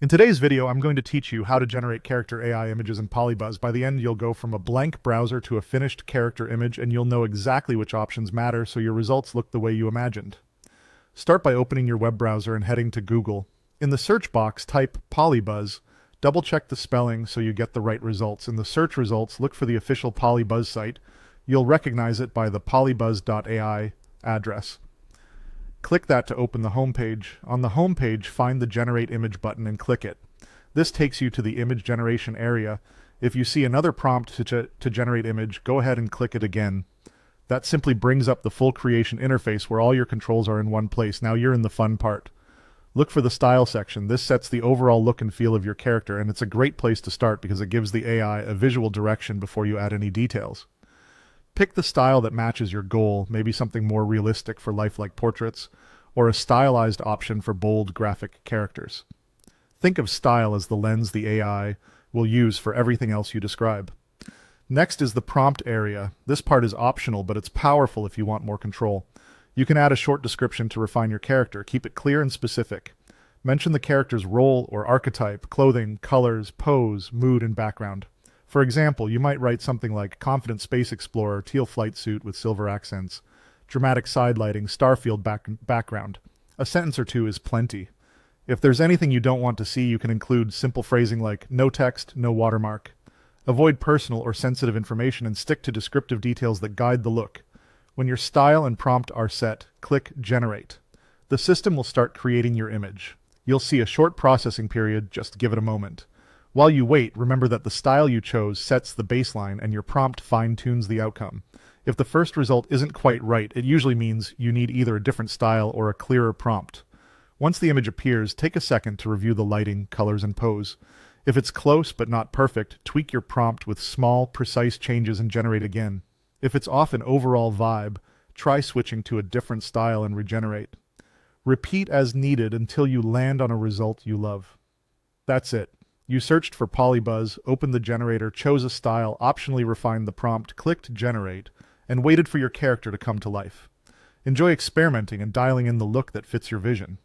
In today's video, I'm going to teach you how to generate character AI images in PolyBuzz. By the end, you'll go from a blank browser to a finished character image, and you'll know exactly which options matter so your results look the way you imagined. Start by opening your web browser and heading to Google. In the search box, type PolyBuzz. Double-check the spelling so you get the right results. In the search results, look for the official PolyBuzz site. You'll recognize it by the PolyBuzz AI address. Click that to open the home page. On the home page, find the Generate Image button and click it. This takes you to the image generation area. If you see another prompt to generate image, go ahead and click it again. That simply brings up the full creation interface where all your controls are in one place. Now you're in the fun part. Look for the style section. This sets the overall look and feel of your character, and it's a great place to start because it gives the AI a visual direction before you add any details. Pick the style that matches your goal, maybe something more realistic for lifelike portraits, or a stylized option for bold graphic characters. Think of style as the lens the AI will use for everything else you describe. Next is the prompt area. This part is optional, but it's powerful if you want more control. You can add a short description to refine your character. Keep it clear and specific. Mention the character's role or archetype, clothing, colors, pose, mood, and background. For example, you might write something like confident space explorer, teal flight suit with silver accents, dramatic side lighting, starfield background. A sentence or two is plenty. If there's anything you don't want to see, you can include simple phrasing like no text, no watermark. Avoid personal or sensitive information and stick to descriptive details that guide the look. When your style and prompt are set, click Generate. The system will start creating your image. You'll see a short processing period, just give it a moment. While you wait, remember that the style you chose sets the baseline and your prompt fine-tunes the outcome. If the first result isn't quite right, it usually means you need either a different style or a clearer prompt. Once the image appears, take a second to review the lighting, colors, and pose. If it's close but not perfect, tweak your prompt with small, precise changes and generate again. If it's off an overall vibe, try switching to a different style and regenerate. Repeat as needed until you land on a result you love. That's it. You searched for PolyBuzz, opened the generator, chose a style, optionally refined the prompt, clicked Generate, and waited for your character to come to life. Enjoy experimenting and dialing in the look that fits your vision.